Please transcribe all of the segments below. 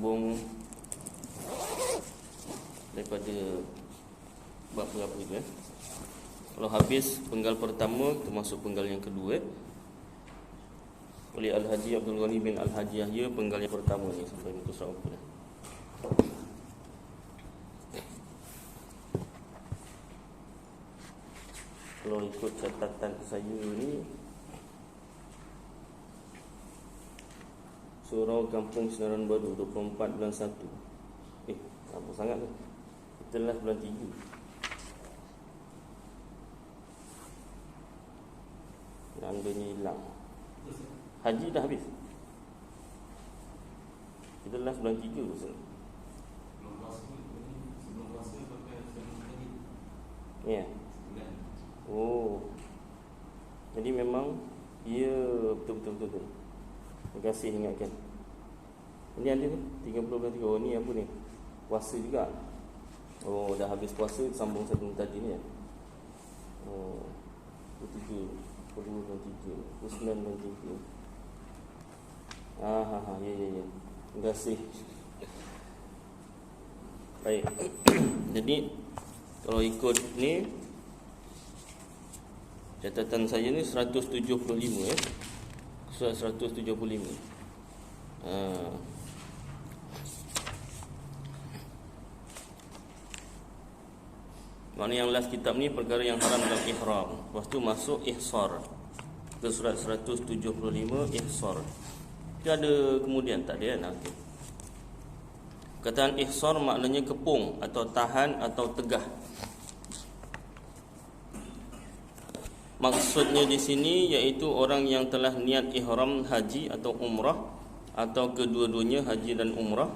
sambung daripada bab berapa itu Kalau habis penggal pertama, termasuk penggal yang kedua oleh Al-Haji Abdul Ghani bin Al-Haji Yahya, penggal yang pertama ni sampai muka surat apa dah. Kalau ikut catatan saya ni, Surau Kampung Sinaran Baru 24 bulan 1. Lama sangat tu. Kita last bulan 3. Anda ni hilang. Haji dah habis. Kita last bulan 3 tu. Ya. Oh. Jadi memang ia betul. Terima kasih ingatkan. Ini ada ni 30 bulan 3. Oh ni apa ni? Puasa juga. Oh dah habis puasa, sambung satu tadi ni ya. Oh 3 bulan 3 bulan 3. Ya. Terima kasih. Baik. Jadi kalau ikut ni, catatan saya ni 175 ya. Surat 175. Maknanya yang last kitab ni perkara yang haram dalam ihram. Lepas tu masuk ihsar. Ke surat 175 ihsar. Dia ada kemudian tak dia nak. Kataan ihsar maknanya kepung atau tahan atau tegah. Maksudnya di sini iaitu orang yang telah niat ihram haji atau umrah atau kedua-duanya haji dan umrah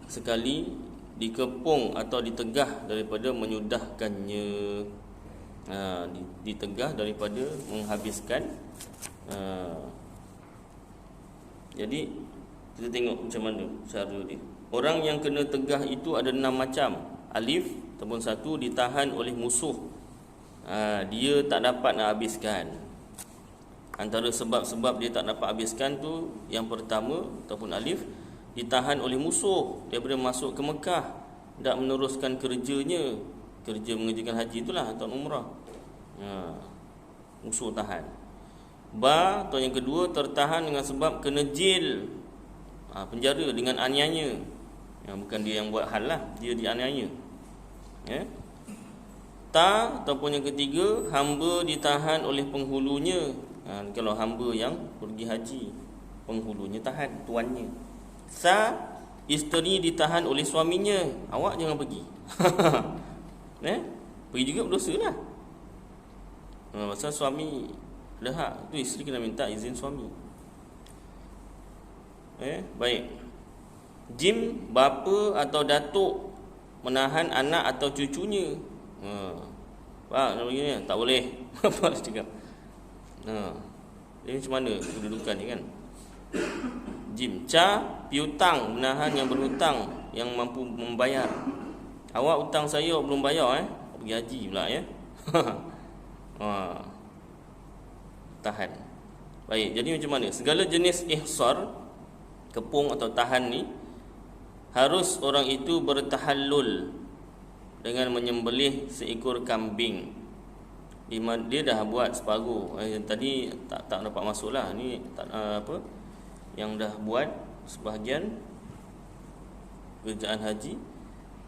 sekali dikepung atau ditegah daripada menyudahkannya. Ditegah daripada menghabiskan. Jadi kita tengok macam mana cara dia. Orang yang kena tegah itu ada 6 macam. Alif ataupun 1 ditahan oleh musuh. Dia tak dapat nak habiskan. Antara sebab-sebab dia tak dapat habiskan tu, yang pertama ataupun alif, ditahan oleh musuh daripada masuk ke Mekah, tak meneruskan kerjanya, kerja mengerjakan haji itulah atau umrah. Musuh tahan. Ba atau yang kedua, tertahan dengan sebab kena jil, penjara dengan aniaya. Bukan dia yang buat hal lah, dia dianiaya. Ta ataupun yang ketiga, hamba ditahan oleh penghulunya. Kalau hamba yang pergi haji, penghulunya tahan, tuannya. Sa, isteri ditahan oleh suaminya. Awak jangan pergi. Pergi juga berdosa lah. Pasal suami dah hak, tu isteri kena minta izin suami. Baik. Jim, bapa atau datuk menahan anak atau cucunya. Pak nak begini tak boleh. Apa nak cakap? Ini macam mana kedudukan ni kan? Jim, ca, piutang, menahan yang berhutang, yang mampu membayar. Awak hutang saya belum bayar pergi haji pula ya. Tahan. Baik, jadi macam mana? Segala jenis ihsar, kepung atau tahan ni, harus orang itu bertahallul dengan menyembelih seekor kambing. Dia dah buat separuh. Tadi tak dapat masuklah. Ni tak yang dah buat sebahagian kerjaan haji.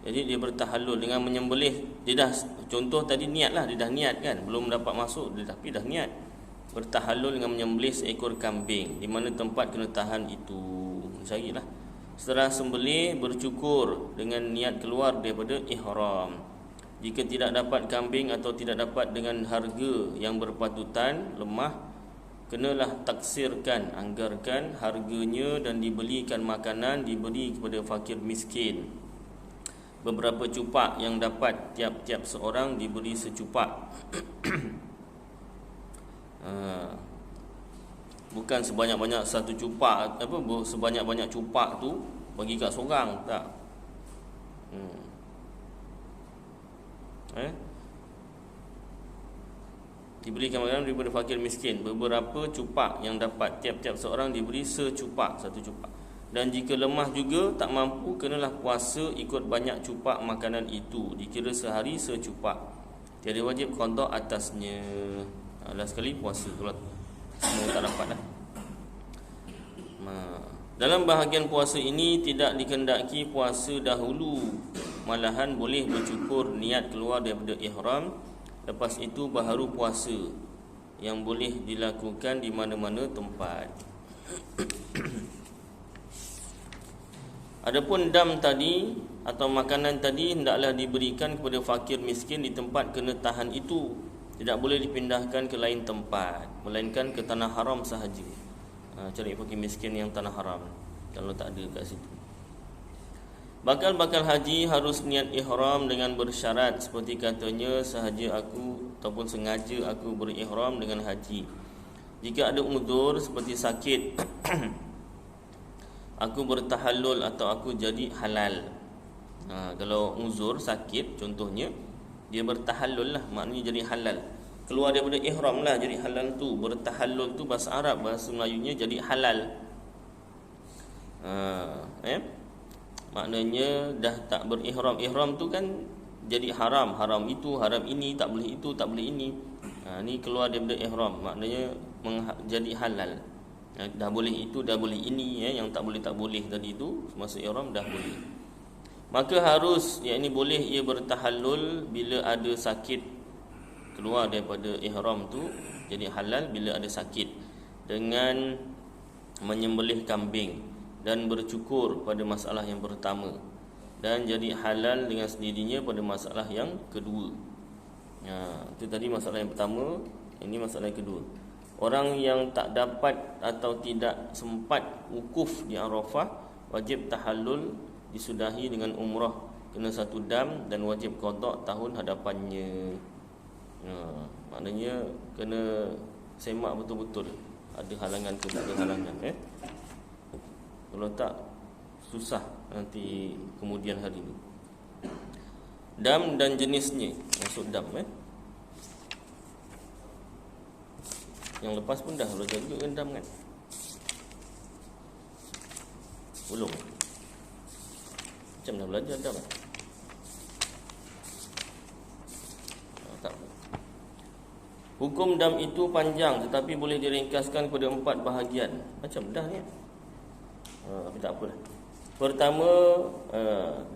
Jadi dia bertahallul dengan menyembelih. Dia dah, contoh tadi niatlah, dia dah niat kan, belum dapat masuk, tapi dah niat. Bertahallul dengan menyembelih seekor kambing, di mana tempat kena tahan itu. Carilah. Setelah sembelih, bercukur dengan niat keluar daripada ihram. Jika tidak dapat kambing atau tidak dapat dengan harga yang berpatutan, lemah, kenalah taksirkan, anggarkan harganya dan dibelikan makanan, diberi kepada fakir miskin. Beberapa cupak yang dapat tiap-tiap seorang diberi secupak. Bukan sebanyak-banyak satu cupak, sebanyak-banyak cupak tu bagi kat seorang, tak. Diberikan makanan daripada fakir miskin. Beberapa cupak yang dapat tiap-tiap seorang diberi secupak, satu cupak. Dan jika lemah juga tak mampu, kenalah puasa ikut banyak cupak makanan itu, dikira sehari secupak. Tiada wajib qada atasnya. Last sekali puasa kalau semua tak dapat lah. Dalam bahagian puasa ini tidak dikendaki puasa dahulu, malahan boleh bercukur niat keluar daripada ihram, lepas itu baharu puasa, yang boleh dilakukan di mana-mana tempat. Adapun dam tadi atau makanan tadi hendaklah diberikan kepada fakir miskin di tempat kena tahan itu, tidak boleh dipindahkan ke lain tempat, melainkan ke tanah haram sahaja. Cari fakir miskin yang tanah haram kalau tak ada kat situ. Bakal haji harus niat ihram dengan bersyarat, seperti katanya, sahaja aku ataupun sengaja aku berihram dengan haji. Jika ada uzur seperti sakit aku bertahallul atau aku jadi halal. Kalau uzur sakit contohnya, dia bertahallul lah, maknanya jadi halal, keluar daripada ihram lah, jadi halal tu. Bertahallul tu bahasa Arab, bahasa Melayunya jadi halal. Maknanya dah tak berihram. Ihram tu kan jadi haram, haram itu, haram ini, tak boleh itu, tak boleh ini. Ni keluar daripada ihram, maknanya jadi halal. Dah boleh itu, dah boleh ini. Yang tak boleh tadi tu masa ihram dah boleh. Maka harus, yakni boleh ia bertahallul bila ada sakit, keluar daripada ihram tu jadi halal bila ada sakit, dengan menyembelih kambing dan bercukur pada masalah yang pertama, dan jadi halal dengan sendirinya pada masalah yang kedua. Itu tadi masalah yang pertama, ini masalah yang kedua. Orang yang tak dapat atau tidak sempat wukuf di Arafah wajib tahallul disudahi dengan umrah, kena satu dam, dan wajib qada tahun hadapannya. Maknanya kena semak betul-betul ada halangan ke tak ada halangan. Kalau tak susah nanti kemudian hari ni. Dam dan jenisnya, maksud dam yang lepas pun dah belajar juga kan dam kan? Belum. Macam dah belajar dam tak. Hukum dam itu panjang tetapi boleh diringkaskan kepada 4 bahagian. Macam dah ni. Tapi tak apalah. Pertama,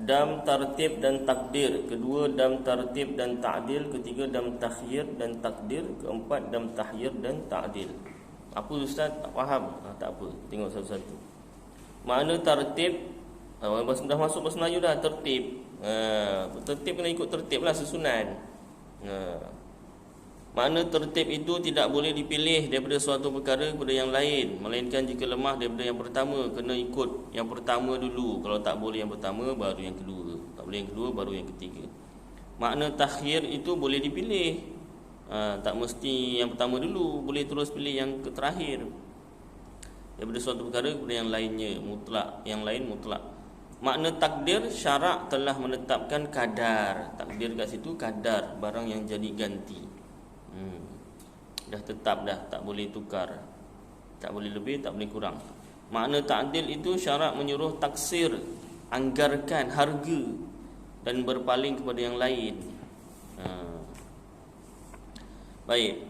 dam tartib dan takdir. Kedua, dam tartib dan ta'dil. Ketiga, dam takhyir dan takdir. Keempat, dam tahyir dan ta'dil. Apa ustaz? Tak faham? Tak apa, tengok satu-satu. Makna tartib, dah masuk bahasa Melayu dah, tertib. Tertib kena ikut tertib lah, susunan. Makna tertib itu tidak boleh dipilih daripada suatu perkara kepada yang lain, melainkan jika lemah daripada yang pertama, kena ikut yang pertama dulu. Kalau tak boleh yang pertama, baru yang kedua. Tak boleh yang kedua, baru yang ketiga. Makna takhir itu boleh dipilih, tak mesti yang pertama dulu, boleh terus pilih yang terakhir daripada suatu perkara kepada yang lainnya, mutlak, yang lain mutlak. Makna takdir, syarak telah menetapkan kadar. Takdir kat situ kadar barang yang jadi ganti. Dah tetap dah, tak boleh tukar, tak boleh lebih, tak boleh kurang. Makna ta'dil itu syarak menyuruh taksir, anggarkan harga dan berpaling kepada yang lain. Baik,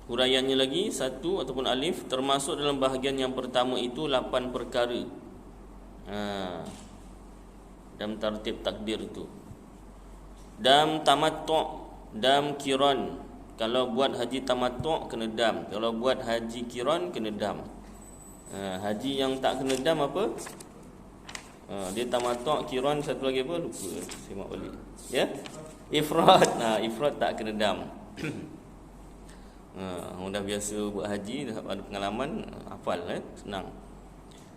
huraiannya lagi, satu ataupun alif, termasuk dalam bahagian yang pertama itu 8 perkara. Dalam tartib takdir itu, dam tamattu', dam kiran. Kalau buat haji tamattu' kena dam, kalau buat haji kiran kena dam. Haji yang tak kena dam apa? Dia tamattu', kiran, satu lagi apa? Lupa, semak balik. Ya? Ifrat. Ifrat tak kena dam. Orang dah biasa buat haji, dah ada pengalaman, hafal senang.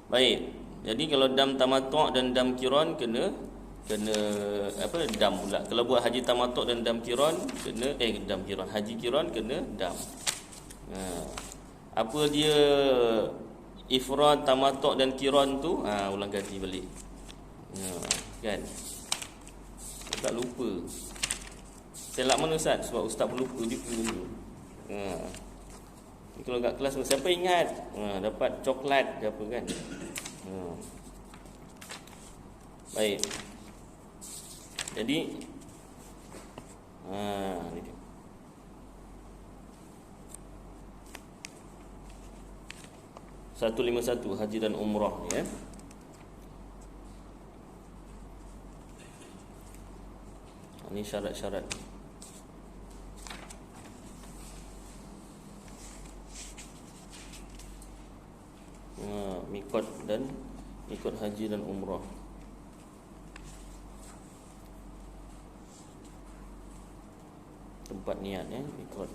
Baik. Jadi kalau dam tamattu' dan dam kiran kena apa, dam pula. Kalau buat haji tamattu' dan dam kiran kena dam kiran, haji kiran kena dam. Apa dia ifrad, tamattu' dan kiran tu? Ulang kaji balik. Kan? Saya tak lupa. Saya lak mana Ustaz? Sebab Ustaz pun lupa juga dulu. Kalau kat kelas siapa ingat dapat coklat ke apa kan? Baik. Jadi ni dia. (151) haji dan umrah ni Ini syarat-syarat. Mikot haji dan umrah. Tempat niat mikot.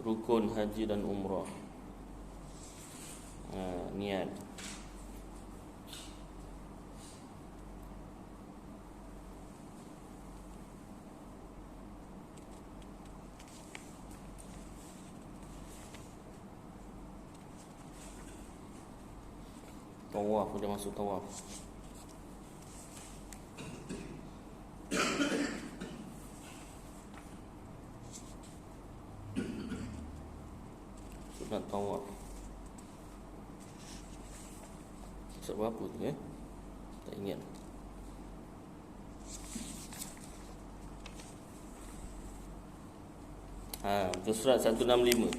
Rukun haji dan umrah. Niat. Tawaf, dia masuk tawaf. Sunat tawaf. Sebab apa tu tak ingat. Surat 165.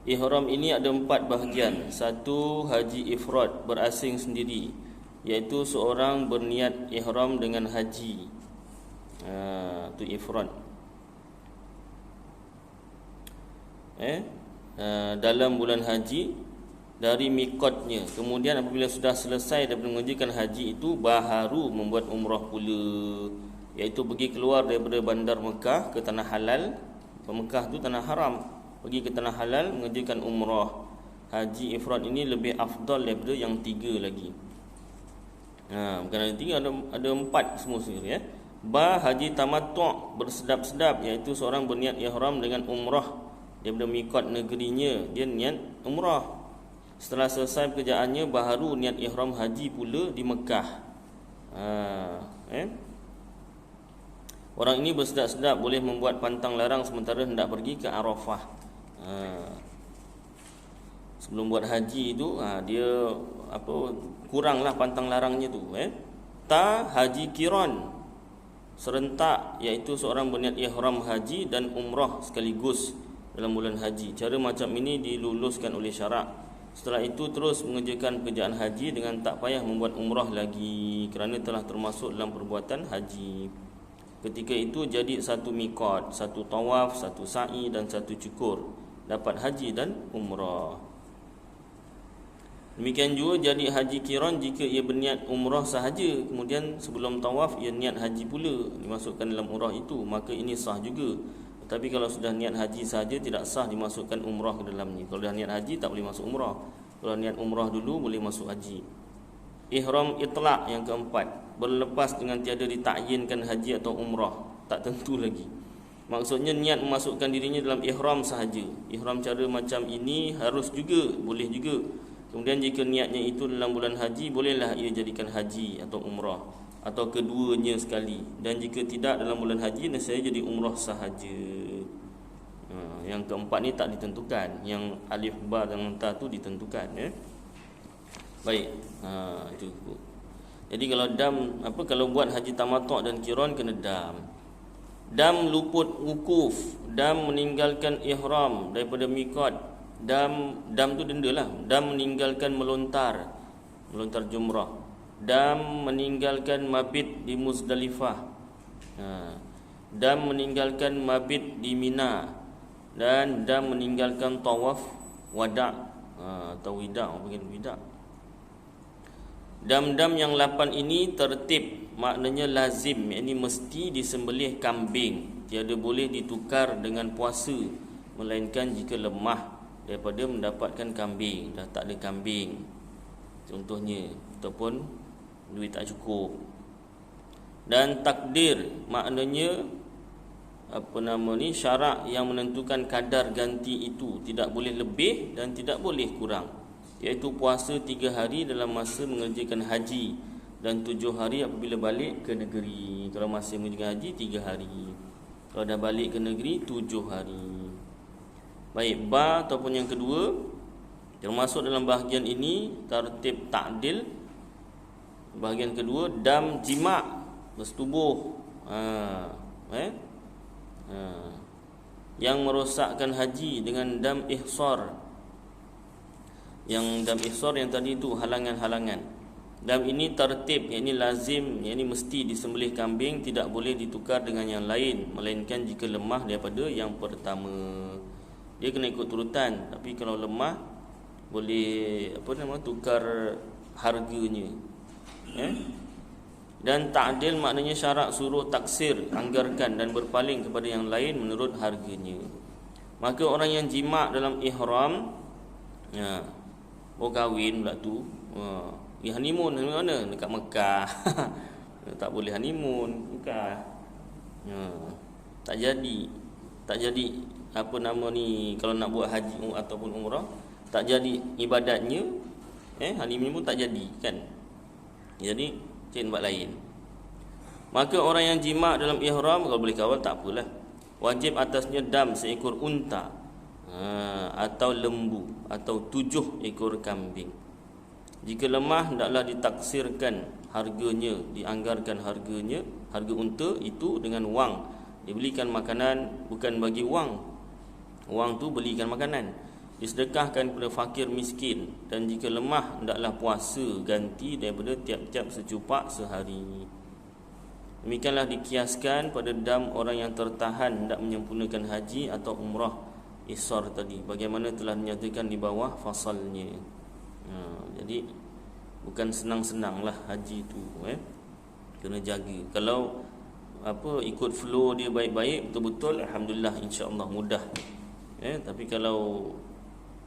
Ihram ini ada 4 bahagian. 1. Haji ifrad, berasing sendiri, iaitu seorang berniat ihram dengan haji. Itu ifrad. Dalam bulan haji dari mikotnya. Kemudian apabila sudah selesai daripada mengerjakan haji itu, baharu membuat umrah pula, iaitu pergi keluar daripada bandar Mekah ke tanah halal. Mekah tu tanah haram, pergi ke tanah halal mengerjakan umrah. Haji ifrad ini lebih afdal daripada yang 3 lagi. Bukan ada 3, ada 4 semua sekali haji tamattu' bersedap-sedap, iaitu seorang berniat ihram dengan umrah daripada mikot negerinya, dia niat umrah. Setelah selesai pekerjaannya, baharu niat ihram haji pula di Mekah. Orang ini bersedap-sedap boleh membuat pantang larang sementara hendak pergi ke Arafah. Sebelum buat haji itu, dia kuranglah pantang larangnya tu. Haji kiran, serentak, iaitu seorang berniat ihram haji dan umrah sekaligus dalam bulan haji. Cara macam ini diluluskan oleh syarak. Setelah itu terus mengerjakan pekerjaan haji dengan tak payah membuat umrah lagi, kerana telah termasuk dalam perbuatan haji. Ketika itu jadi 1 mikot, 1 tawaf, 1 sa'i dan 1 cukur, dapat haji dan umrah. Demikian juga jadi haji kiran jika ia berniat umrah sahaja, kemudian sebelum tawaf ia niat haji pula, dimasukkan dalam umrah itu, maka ini sah juga. Tetapi kalau sudah niat haji sahaja, tidak sah dimasukkan umrah ke dalamnya. Kalau dah niat haji tak boleh masuk umrah. Kalau niat umrah dulu boleh masuk haji. Ihram itlaq yang keempat, berlepas dengan tiada ditakyinkan haji atau umrah, tak tentu lagi. Maksudnya niat memasukkan dirinya dalam ihram sahaja. Ihram cara macam ini harus juga, boleh juga. Kemudian jika niatnya itu dalam bulan haji, bolehlah ia jadikan haji atau umrah, atau keduanya sekali. Dan jika tidak dalam bulan haji, nescaya jadi umrah sahaja. Yang keempat ni tak ditentukan. Yang alif ba dan ta tu ditentukan. Baik, itu. Jadi kalau kalau buat haji tamattu' dan kiran kena dam. Dam luput wukuf, dam meninggalkan ihram daripada mikot. Dam tu denda lah. Dam meninggalkan melontar jumrah. Dam meninggalkan mabit di Muzdalifah. Dam meninggalkan mabit di Mina. Dan dam meninggalkan tawaf wada' atau wida', orang panggil wida'. Dam-dam yang 8 ini tertib, maknanya lazim, yakni mesti disembelih kambing, tiada boleh ditukar dengan puasa, melainkan jika lemah daripada mendapatkan kambing, dah tak ada kambing contohnya, ataupun duit tak cukup. Dan takdir maknanya syarak yang menentukan kadar ganti itu, tidak boleh lebih dan tidak boleh kurang, iaitu puasa 3 hari dalam masa mengerjakan haji dan 7 hari apabila balik ke negeri. Kalau masih mengerjakan haji 3 hari, kalau dah balik ke negeri 7 hari. Baik, ba ataupun yang kedua termasuk dalam bahagian ini tertib ta'dil. Bahagian kedua dam jima' bersetubuh. Yang merosakkan haji dengan dam ihsar. Yang dam ihsar yang tadi itu halangan-halangan. Dam ini tertib, yakni lazim, yakni mesti disembelih kambing, tidak boleh ditukar dengan yang lain melainkan jika lemah daripada yang pertama. Dia kena ikut turutan, tapi kalau lemah boleh tukar harganya. Dan ta'dil maknanya syarat suruh taksir, anggarkan dan berpaling kepada yang lain menurut harganya. Maka orang yang jima' dalam ihram, kahwin pula tu, honeymoon di mana? Dekat Mekah. Tak boleh honeymoon Mekah. Tak jadi kalau nak buat haji ataupun umrah, tak jadi ibadatnya, honeymoon pun tak jadi kan. Jadi tempat lain. Maka orang yang jima' dalam ihram kalau boleh kawal tak apalah. Wajib atasnya dam seekor unta, atau lembu, atau 7 ekor kambing. Jika lemah hendaklah ditaksirkan harganya, dianggarkan harganya, harga unta itu dengan wang. Dibelikan makanan bukan bagi wang. Wang tu belikan makanan. Disedekahkan kepada fakir miskin. Dan jika lemah hendaklah puasa ganti daripada tiap-tiap secupak sehari. Demikianlah dikiaskan pada dam orang yang tertahan hendak menyempurnakan haji atau umrah ihsar tadi, bagaimana telah dinyatakan di bawah fasalnya. Jadi bukan senang-senanglah haji tu, kena jaga. Kalau ikut flow dia baik-baik, betul-betul, alhamdulillah, insya-Allah mudah. Tapi kalau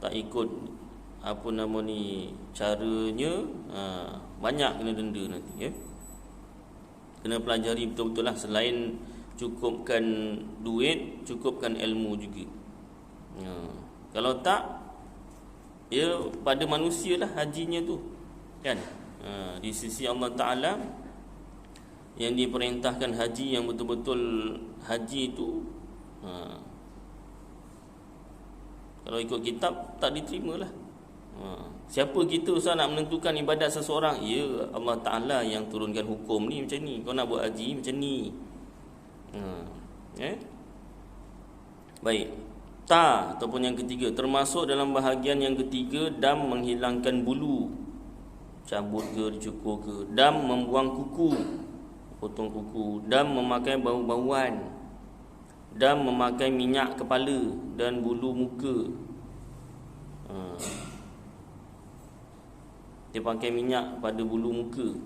tak ikut caranya, banyak kena denda nanti. Kena pelajari betul-betul lah. Selain cukupkan duit, cukupkan ilmu juga. Kalau tak, pada manusia lah hajinya tu kan. Di sisi Allah Ta'ala yang diperintahkan haji, yang betul-betul haji tu, kalau ikut kitab tak diterima lah. Siapa kita Ustaz nak menentukan ibadat seseorang? Ya, Allah Ta'ala yang turunkan hukum ni macam ni. Kau nak buat haji macam ni. Baik. Ta ataupun yang ketiga, termasuk dalam bahagian yang ketiga, dam menghilangkan bulu, cabut ke, dicukur ke. Dam membuang kuku, potong kuku. Dam memakai bau-bauan. Dam memakai minyak kepala dan bulu muka. Dia pakai minyak pada bulu muka.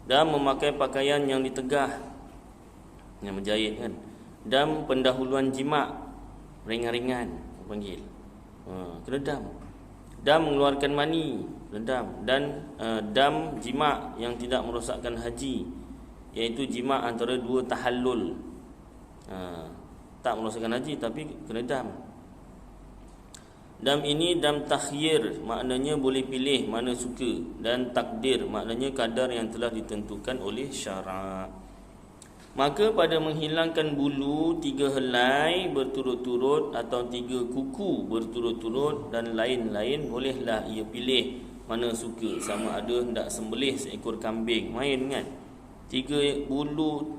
Dam memakai pakaian yang ditegah, yang menjahit kan. Dam pendahuluan jima', ringan-ringan panggil, kena dam. Dam mengeluarkan mani, kena dam. Dan dam jima' yang tidak merosakkan haji, iaitu jima' antara 2 tahallul. Tak merosakkan haji tapi kena dam. Dam ini dam takhyir, maknanya boleh pilih mana suka. Dan takdir, maknanya kadar yang telah ditentukan oleh syarak. Maka pada menghilangkan bulu 3 helai berturut-turut atau 3 kuku berturut-turut dan lain-lain, bolehlah ia pilih mana suka. Sama ada hendak sembelih seekor kambing, main kan, 3 bulu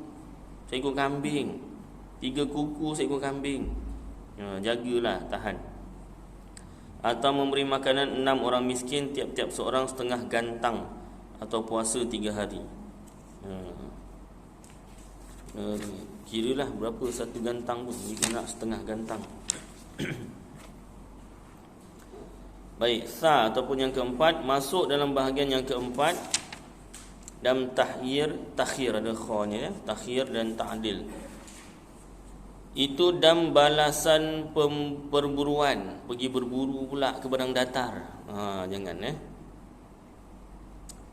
seekor kambing, 3 kuku seekor kambing, jagalah, tahan. Atau memberi makanan 6 orang miskin, tiap-tiap seorang setengah gantang, atau puasa 3 hari. Kiralah berapa satu gantang pun, jika nak setengah gantang. Baik, sa ataupun yang keempat, masuk dalam bahagian yang keempat, dam takhir ada khanya, takhir dan ta'dil. Itu dam balasan perburuan, pergi berburu pula ke padang datar. Jangan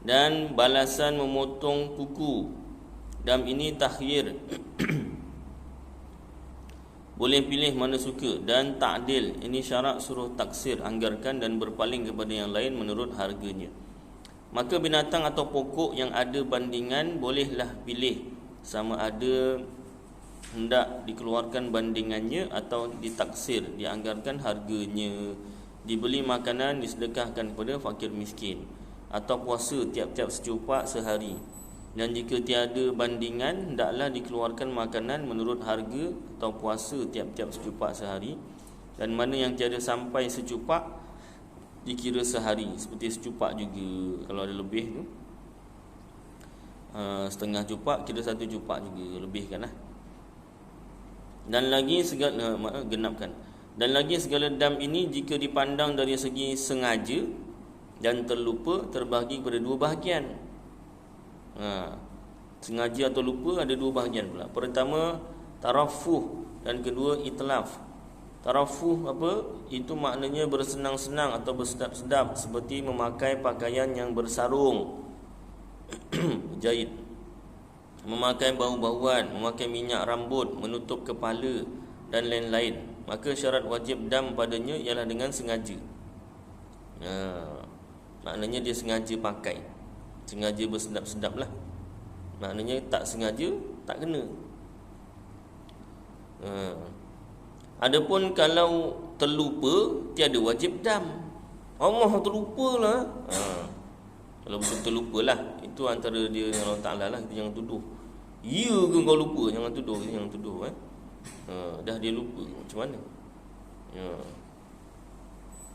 Dan balasan memotong kuku. Dam ini takhir. Boleh pilih mana suka. Dan ta'dil, ini syarat suruh taksir, anggarkan dan berpaling kepada yang lain menurut harganya. Maka binatang atau pokok yang ada bandingan bolehlah pilih, sama ada hendak dikeluarkan bandingannya atau ditaksir, dianggarkan harganya, dibeli makanan disedekahkan kepada fakir miskin, atau puasa tiap-tiap secupak sehari. Dan jika tiada bandingan, hendaklah dikeluarkan makanan menurut harga atau puasa tiap-tiap secupak sehari. Dan mana yang tiada sampai secupak dikira sehari, seperti secupak juga. Kalau ada lebih tu setengah cupak kira satu cupak juga, lebihkan lah. Dan lagi segala genapkan. Dan lagi segala dam ini jika dipandang dari segi sengaja dan terlupa terbahagi kepada dua bahagian. Sengaja atau lupa ada dua bahagian pula. Pertama tarafuh dan kedua itlaf. Tarafuh apa? Itu maknanya bersenang-senang atau bersedap-sedap, seperti memakai pakaian yang bersarung, jahit, memakai bau-bauan, memakai minyak rambut, menutup kepala dan lain-lain. Maka syarat wajib dam padanya ialah dengan sengaja. Maknanya dia sengaja pakai, sengaja bersedap-sedap lah. Maknanya tak sengaja tak kena. Adapun kalau terlupa, tiada wajib dam. Allah terlupalah. Kalau betul terlupalah, itu antara dia dengan Allah Ta'ala lah. Kita jangan tuduh. Ya ke kau lupa? Jangan tuduh. Jangan tuduh dah dia lupa. Macam mana?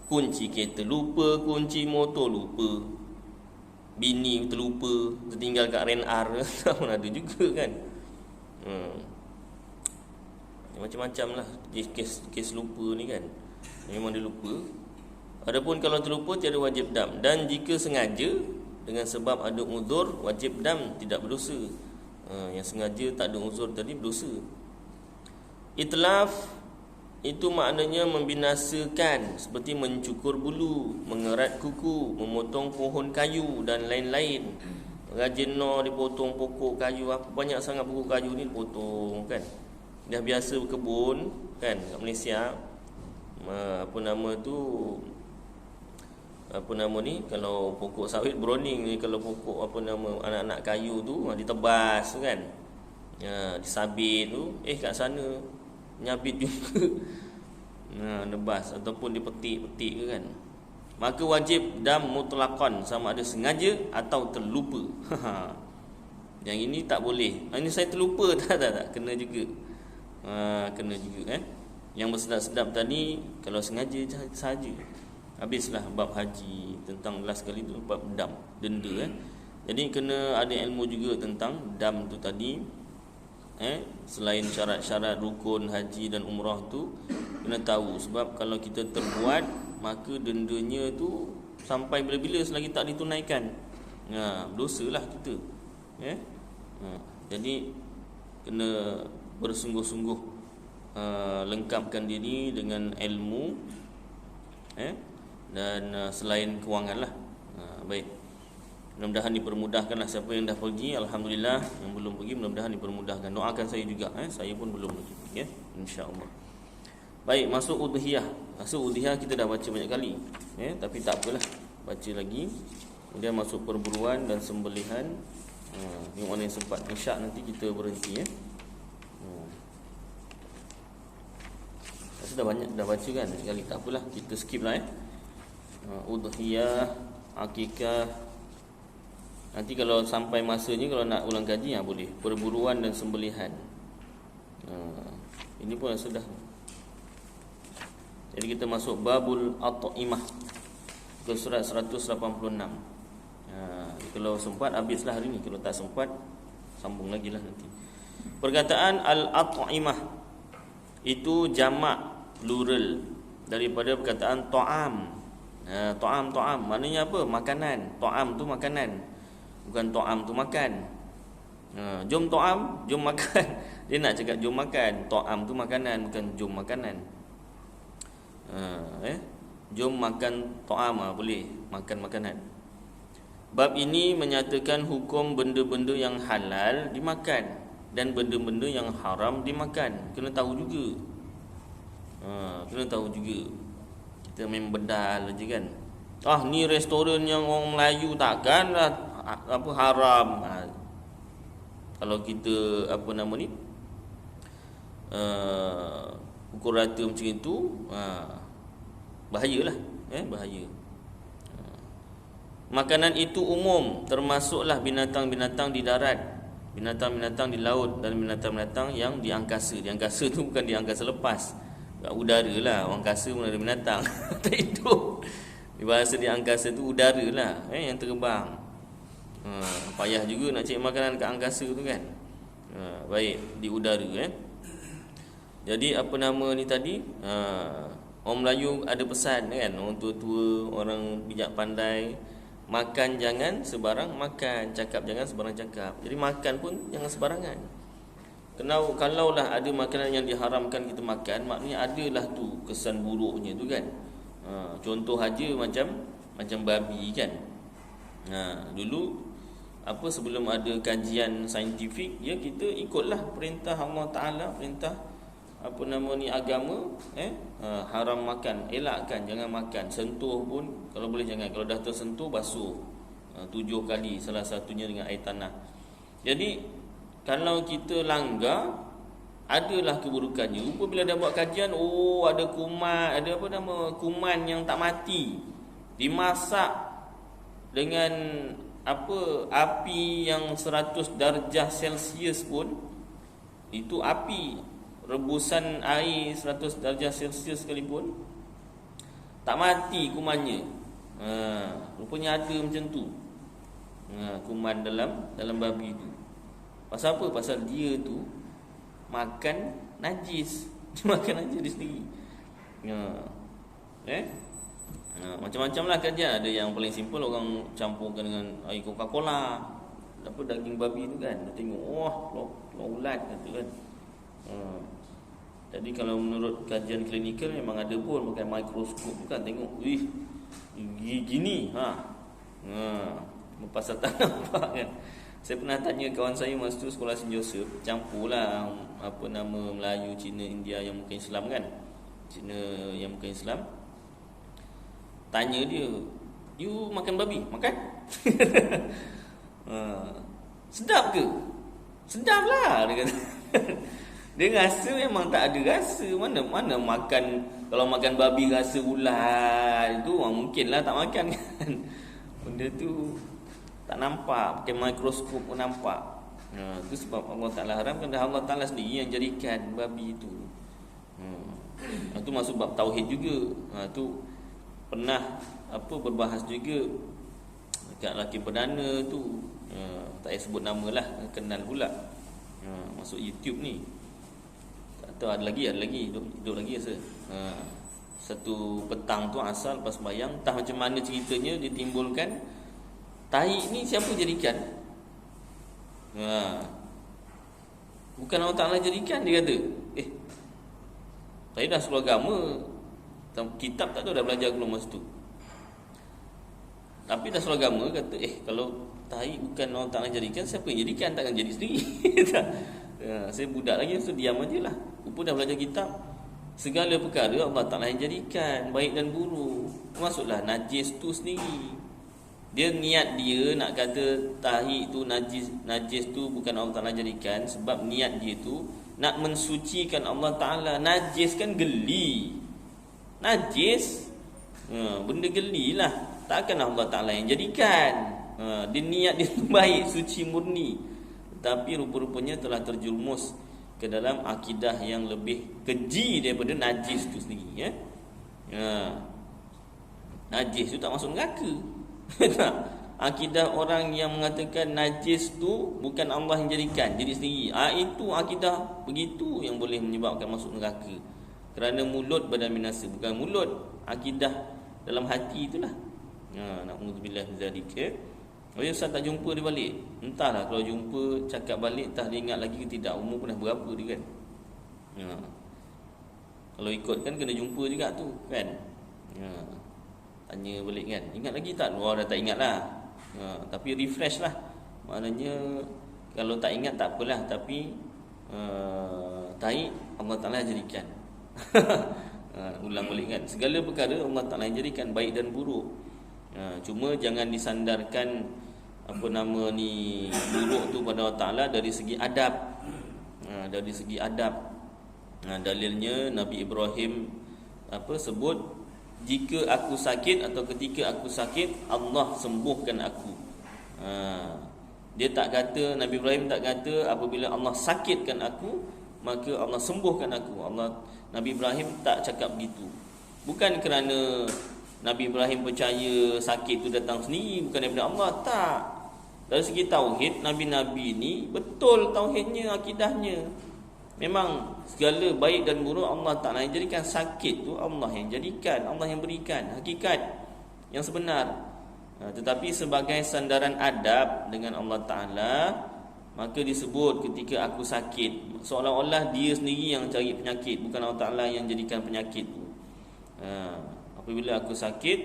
Kunci kereta lupa, kunci motor lupa, bini terlupa, tertinggal kat RNR. Pun ada juga kan. Macam-macam lah kes lupa ni kan. Memang dia lupa. Adapun kalau terlupa tiada wajib dam. Dan jika sengaja dengan sebab ada uzur, wajib dam, tidak berdosa. Yang sengaja tak ada uzur tadi berdosa. Itlaf itu maknanya membinasakan, seperti mencukur bulu, mengerat kuku, memotong pohon kayu dan lain-lain. Rajin dipotong pokok kayu, apa banyak sangat pokok kayu ni dipotong kan. Dah biasa berkebun kan kat Malaysia. Apa nama ni, kalau pokok sawit browning ni, kalau pokok anak-anak kayu tu ditebas kan, disabit tu, kat sana nyabit juga. Nebas ataupun dipetik-petik ke kan. Maka wajib dam mutlaqan, sama ada sengaja atau terlupa. Yang ini tak boleh. Ini saya terlupa, tak kena juga. Kena juga kan. Yang bersedap-sedap tadi kalau sengaja saja. Habislah bab haji tentang last kali tu, bab dam, denda Jadi kena ada ilmu juga tentang dam tu tadi. Selain syarat-syarat rukun haji dan umrah tu, kena tahu. Sebab kalau kita terbuat, maka dendanya tu sampai bila-bila selagi tak ditunaikan. Dosalah kita. Jadi kena bersungguh-sungguh lengkapkan diri dengan ilmu dan selain kewangan lah. Baik, mudah-mudahan dipermudahkanlah. Siapa yang dah pergi, alhamdulillah. Yang belum pergi, mudah-mudahan dipermudahkan. Doakan saya juga. Saya pun belum lagi, insya-Allah. Baik, masuk udhiyah. Masuk udhiyah kita dah baca banyak kali, tapi tak apalah, baca lagi. Kemudian masuk perburuan dan sembelihan. Yang mana yang sempat isyak nanti kita berhenti. Dah banyak dah baca kan sekali, tak apalah, kita skip lah. Udhiyah, akikah. Nanti kalau sampai masanya, kalau nak ulang kaji boleh. Perburuan dan sembelihan. Ini pun sudah. Jadi kita masuk babul at'imah ke surat 186. Kalau sempat habislah hari ni, kalau tak sempat sambung lagi lah nanti. Perkataan al-at'imah itu jamak plural daripada perkataan ta'am. Ta'am maknanya apa? Makanan. Ta'am tu makanan, bukan ta'am tu makan. Jom ta'am, jom makan. Dia nak cakap jom makan. Ta'am tu makanan, bukan jom makanan. Jom makan ta'am, boleh makan makanan. Bab ini menyatakan hukum benda-benda yang halal dimakan dan benda-benda yang haram dimakan. Kena tahu juga. Kita main bedal aja kan. Ni restoran yang orang Melayu, takkan haram. Kalau kita pukul rata macam itu, bahayalah, bahaya. Makanan itu umum, termasuklah binatang-binatang di darat, binatang-binatang di laut, dan binatang-binatang yang di angkasa. Di angkasa tu bukan di angkasa lepas, kat udara lah. Orang angkasa pun ada binatang tak hidup. Di bahasa di angkasa tu udara lah, yang terbang. Payah juga nak cari makanan kat angkasa tu kan. Baik, di udara. Jadi apa nama ni tadi, orang Melayu ada pesan kan, orang tua-tua, orang bijak pandai, makan jangan sebarang makan, cakap jangan sebarang cakap. Jadi makan pun jangan sebarangan. Kalaulah ada makanan yang diharamkan kita makan, maknanya adalah tu kesan buruknya tu kan. Contoh aja macam babi kan. Dulu sebelum ada kajian saintifik, kita ikutlah perintah Allah Taala, perintah agama, haram makan, elakkan, jangan makan, sentuh pun kalau boleh jangan, kalau dah tersentuh basuh 7 kali, salah satunya dengan air tanah. Jadi kalau kita langgar, adalah keburukannya. Rupa bila dah buat kajian, ada kuman, ada kuman yang tak mati, dimasak dengan api yang 100 darjah Celsius pun, itu api rebusan air 100 darjah Celsius sekalipun tak mati kumannya. Rupanya ada macam tu, kuman dalam babi tu. Pasal apa? Pasal dia tu makan najis. Dia makan najis dia sendiri. Macam-macam lah kajian. Ada yang paling simple, orang campurkan dengan air Coca-Cola, daging babi tu kan. Dia tengok, keluar ulat kata kan. Jadi kalau menurut kajian klinikal memang ada pun pakai mikroskop tu kan, tengok, gini, pasal tak nampak kan. Saya pernah tanya kawan saya masa tu sekolah St. Joseph, campurlah Melayu, Cina, India yang bukan Islam kan. Cina yang bukan Islam. Tanya dia, you makan babi? Makan? Sedap ke? Sedap lah, dia kata. Dia rasa memang tak ada rasa. Mana makan, kalau makan babi rasa ulat itu, mungkinlah tak makan kan. Benda tu tak nampak, pakai mikroskop pun nampak. Itu sebab Allah Ta'ala haramkan, dan Allah Ta'ala sendiri yang jadikan babi itu. Itu masuk bab tauhid juga. Itu pernah berbahas juga dekat lelaki perdana tu. Tak payah sebut nama lah, kenal pula. Masuk YouTube ni. Tak tahu ada lagi hidup lagi rasa. Satu petang tu asal pas bayang, entah macam mana ceritanya dia timbulkan, tahi ni siapa jadikan? Bukan Allah Ta'ala jadikan, dia kata. Saya dah sekolah agama, kitab tak tahu dah belajar belum masa tu. Tapi dah sekolah agama kata, kalau tahi bukan Allah Ta'ala jadikan, siapa yang jadikan? Takkan jadi sendiri. Saya budak lagi, so diam aje lah. Rupa dah belajar kitab. Segala perkara Allah Ta'ala yang jadikan, baik dan buruk. Maksudlah najis tu sendiri. Dia niat dia nak kata tahi tu najis tu bukan Allah Ta'ala jadikan, sebab niat dia tu nak mensucikan Allah Ta'ala. Najis kan geli. Najis benda geli lah, takkan Allah Ta'ala yang jadikan. Dia niat dia baik, suci, murni, tapi rupa-rupanya telah terjerumus ke dalam akidah yang lebih keji daripada najis tu sendiri. Najis tu tak masuk neraka. Akidah orang yang mengatakan najis tu bukan Allah yang jadikan, jadi sendiri, itu akidah begitu yang boleh menyebabkan masuk neraka. Kerana mulut badan binasa, bukan mulut, akidah dalam hati itulah. Na'udzubillah min zalika. Ustaz tak jumpa dia balik. Entahlah, kalau jumpa cakap balik, entah dia ingat lagi ke tidak. Umur pun dah berapa dia kan. Kalau ikut kan kena jumpa juga tu kan. Tanya balik kan, ingat lagi tak? Dah tak ingat lah. Tapi refresh lah. Maknanya kalau tak ingat tak apalah, tapi tahi Allah Ta'ala jadikan. Ulang balik kan, segala perkara Allah Ta'ala yang jadikan, baik dan buruk. Cuma jangan disandarkan buruk tu pada Allah Ta'ala dari segi adab. Dari segi adab Dalilnya Nabi Ibrahim sebut, jika aku sakit atau ketika aku sakit, Allah sembuhkan aku. Dia tak kata, Nabi Ibrahim tak kata apabila Allah sakitkan aku maka Allah sembuhkan aku. Nabi Ibrahim tak cakap begitu. Bukan kerana Nabi Ibrahim percaya sakit itu datang sendiri, bukan daripada Allah, tak. Dari segi tauhid, nabi-nabi ni betul tauhidnya, akidahnya. Memang segala baik dan buruk Allah Ta'ala yang jadikan. Sakit tu Allah yang jadikan, Allah yang berikan, hakikat yang sebenar. Tetapi sebagai sandaran adab dengan Allah Ta'ala, maka disebut ketika aku sakit, seolah-olah dia sendiri yang cari penyakit, bukan Allah Ta'ala yang jadikan penyakit tu. Apabila aku sakit,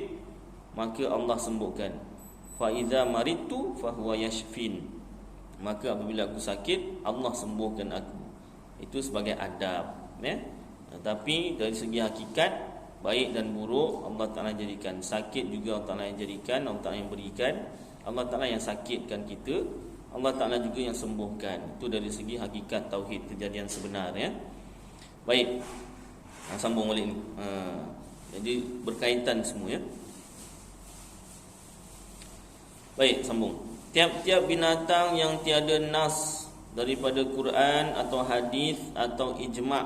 maka Allah sembuhkan. Fa idza maridtu fa huwa yashfin. Maka apabila aku sakit, Allah sembuhkan aku. Itu sebagai adab, ya. Tapi dari segi hakikat, baik dan buruk Allah Ta'ala jadikan. Sakit juga Allah Ta'ala yang jadikan, Allah Ta'ala yang berikan. Allah Ta'ala yang sakitkan kita, Allah Ta'ala juga yang sembuhkan. Itu dari segi hakikat tauhid, kejadian sebenar, ya. Baik, sambung balik ni. Jadi berkaitan semua, ya. Baik, sambung. Tiap-tiap binatang yang tiada nas daripada Quran atau hadis atau ijma'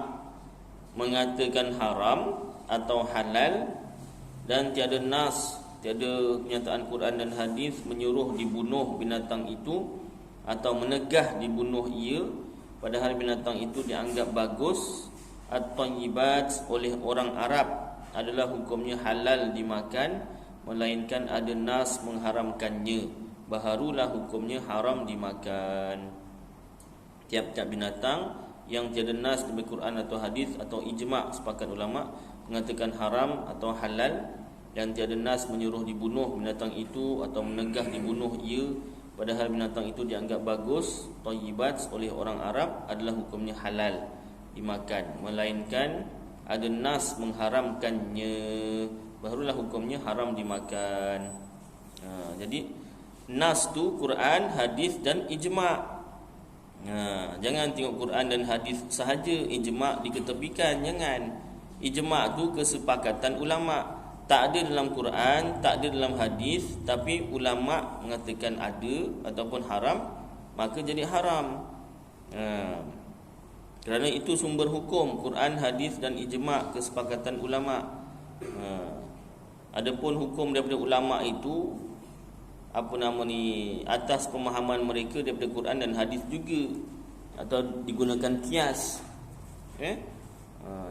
mengatakan haram atau halal, dan tiada nas, tiada kenyataan Quran dan hadis menyuruh dibunuh binatang itu atau menegah dibunuh ia, padahal binatang itu dianggap bagus atau ibadat oleh orang Arab, adalah hukumnya halal dimakan, melainkan ada nas mengharamkannya, baharulah hukumnya haram dimakan. Tiap-tiap binatang yang tiada nas dari Quran atau hadis atau ijma' sepakat ulama mengatakan haram atau halal, dan tiada nas menyuruh dibunuh binatang itu atau menegah dibunuh ia, padahal binatang itu dianggap bagus, thayyibat oleh orang Arab, adalah hukumnya halal dimakan, melainkan ada nas mengharamkannya, barulah hukumnya haram dimakan. Jadi nas tu Quran, hadis dan ijma'. Jangan tengok Quran dan hadis sahaja, ijma' diketepikan, jangan. Ijma' tu kesepakatan ulama'. Tak ada dalam Quran, tak ada dalam hadis, tapi ulama' mengatakan ada ataupun haram, maka jadi haram. Kerana itu sumber hukum, Quran, hadis dan ijma', kesepakatan ulama'. Adapun hukum daripada ulama' itu atas pemahaman mereka daripada Quran dan hadis juga, atau digunakan kias.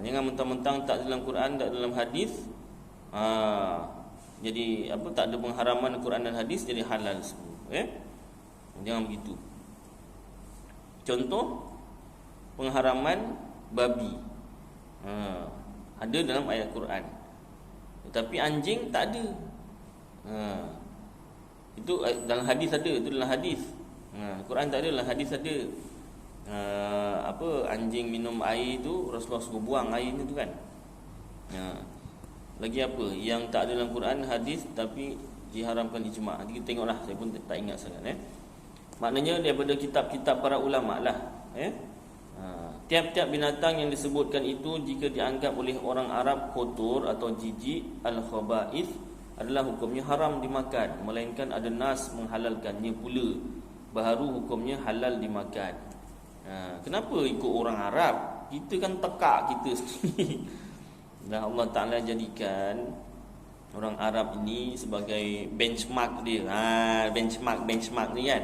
Jangan mentang-mentang tak dalam Quran, tak dalam hadis, jadi tak ada pengharaman Quran dan hadis, jadi halal semua. Jangan begitu. Contoh pengharaman babi, ada dalam ayat Quran, tetapi anjing tak ada. Itu dalam hadis ada, itu dalam hadis. Quran tak ada, dalam hadis ada. Anjing minum air tu Rasulullah suruh buang air tu kan. Lagi apa yang tak ada dalam Quran, hadis, tapi diharamkan ijma'. Nanti kita tengoklah, saya pun tak ingat sangat. Maknanya daripada kitab-kitab para ulama' lah. Tiap-tiap binatang yang disebutkan itu, jika dianggap oleh orang Arab kotor atau jijik, al-khaba'ith, adalah hukumnya haram dimakan, melainkan ada nas menghalalkannya pula, baharu hukumnya halal dimakan. Kenapa ikut orang Arab? Kita kan tekak kita sendiri. Dan Allah Ta'ala jadikan orang Arab ini sebagai benchmark dia. Benchmark ni kan,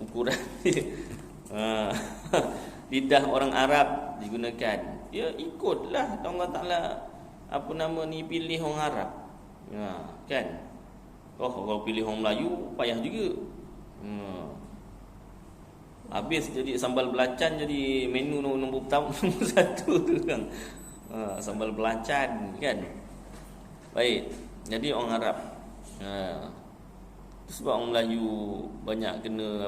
ukuran dia. Lidah orang Arab digunakan. Ya, ikutlah Allah Ta'ala pilih orang Arab. Kan? Kalau pilih orang Melayu payah juga. Habis jadi sambal belacan, jadi menu nombor 1 tu kan. Sambal belacan kan. Baik. Jadi orang Arab. Sebab orang Melayu banyak kena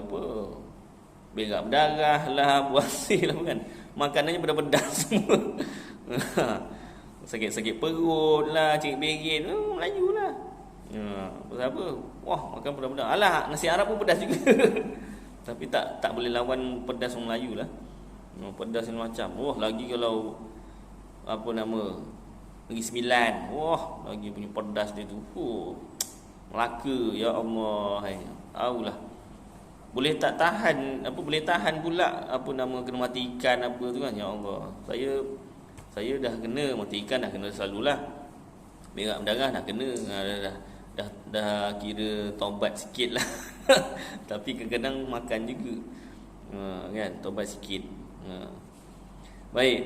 berak berdarah lah, puasih lah kan. Makanannya pedas-pedas semua. Sakit-sakit perut lah, cik berit, Melayu lah. Pasal apa? Wah, makan pedas-pedas. Alah, nasi Arab pun pedas juga. Tapi tak boleh lawan pedas orang Melayu lah. Pedas macam. Wah, lagi kalau apa nama, Negeri Sembilan. Wah, lagi punya pedas dia tu. Melaka, ya Allah. Taulah. Boleh tak tahan, boleh tahan pula apa nama, kena mati ikan apa tu kan. Ya Allah. Saya dah kena mati ikan, dah kena selalulah. Berak mendarah dah kena. Dah kira taubat sikit lah. Tapi kadang-kadang makan juga. Kan, taubat sikit. Baik.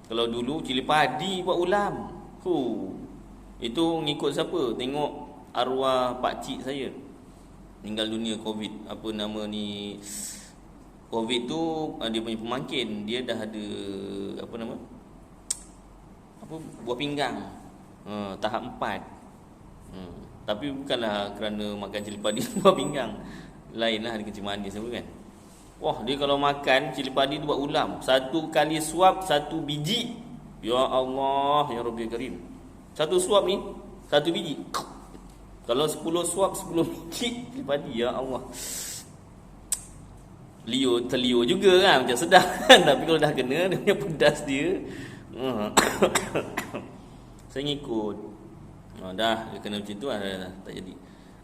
Kalau dulu cili padi buat ulam. Itu ngikut siapa? Tengok arwah pak cik saya. Meninggal dunia Covid. Apa nama ni? Covid tu dia punya pemangkin. Dia dah ada apa nama? Buah pinggang. Tahap 4. Tapi bukanlah kerana makan cili padi buah pinggang. Lainlah dengan cili manis apa kan. Wah, dia kalau makan cili padi tu buat ulam, satu kali suap 1 biji. Ya Allah, ya Rabbil Karim. Satu suap ni 1 biji. Kalau 10 suap 10 biji cili padi, ya Allah. Terliur juga kan, macam sedap kan. Tapi kalau dah kena, dia punya pedas dia. Saya ngikut. Dah dia kena macam tu dah, tak jadi.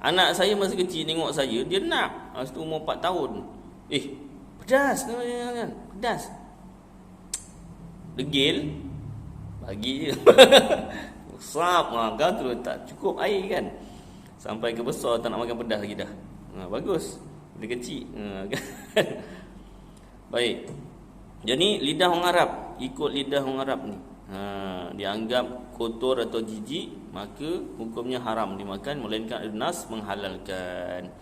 Anak saya masa kecil tengok saya, dia nak. Masa tu umur 4 tahun. Pedas kan? Pedas. Degil. Bagi je. Sap, kau tu tak cukup air kan. Sampai ke besar tak nak makan pedas lagi dah. Bagus. Dia kecil. Baik. Jadi lidah orang Arab, ikut lidah orang Arab ni. Dianggap kotor atau jijik, maka hukumnya haram dimakan, melainkan nas menghalalkan.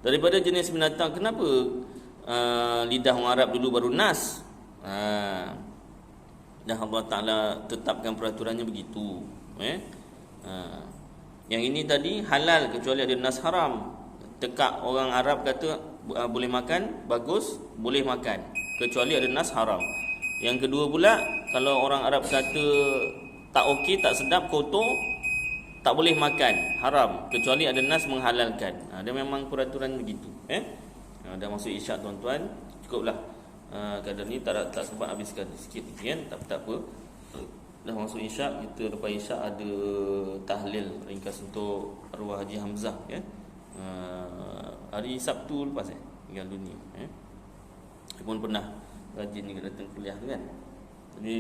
Daripada jenis binatang, kenapa lidah orang Arab dulu baru nas? Dah Allah Ta'ala tetapkan peraturannya begitu. Yang ini tadi halal kecuali ada nas haram. Tekak orang Arab kata boleh makan, bagus, boleh makan, kecuali ada nas haram. Yang kedua pula, kalau orang Arab kata tak okey, tak sedap, kotor, tak boleh makan, haram, kecuali ada nas menghalalkan. Dia memang peraturan begitu. Dah masuk isyak tuan-tuan, cukuplah. Kadang ni tak sempat habiskan sikit kan, tak apa. Dah masuk isyak, kita lepas isyak ada tahlil ringkas untuk arwah Haji Hamzah ya. Hari Sabtu lepas tinggal dunia. Dia pun pernah rajin juga datang kuliah tu kan. Jadi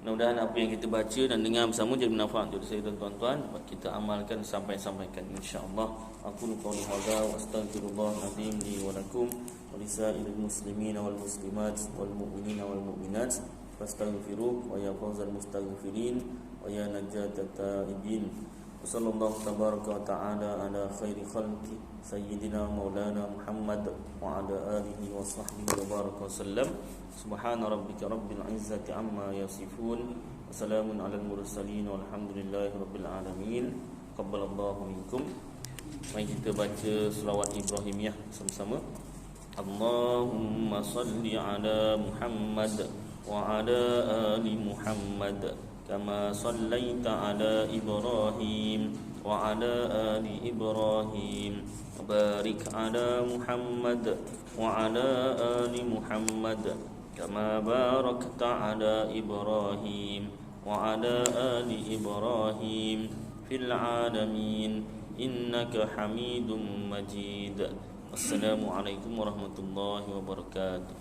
mudah-mudahan apa yang kita baca dan dengar bersama jadi bermanfaat untuk saya dan tuan-tuan, dapat kita amalkan sampaikan insya-Allah. Aku qouli hadza wa astaghfirullah azim li wa lakum wa lisa'iril muslimin wal muslimat wal mu'minina wal mu'minat fastaghfiruh wa ya fawzal mustaghfirin wa ya najatat taibin. Wassallallahu tabaraka wa ta'ala ala khairi khalqi sayyidina maulana Muhammad wa ala alihi wa sahbihi wa baraka wasallam. Subhana rabbika rabbil izzati amma yasifun wa salamun alal mursalin walhamdulillahi rabbil alamin. Qabbalallahu minkum. Mari kita baca selawat Ibrahimiyah sama-sama. Allahumma salli ala Muhammad wa ala ali Muhammad kama sallaita ala Ibrahim wa ala ali Ibrahim, barik ala Muhammad wa ala ali Muhammad kama barakta ala Ibrahim wa ala ali Ibrahim fil alamin innaka Hamidum Majid. Wassalamualaikum warahmatullahi wabarakatuh.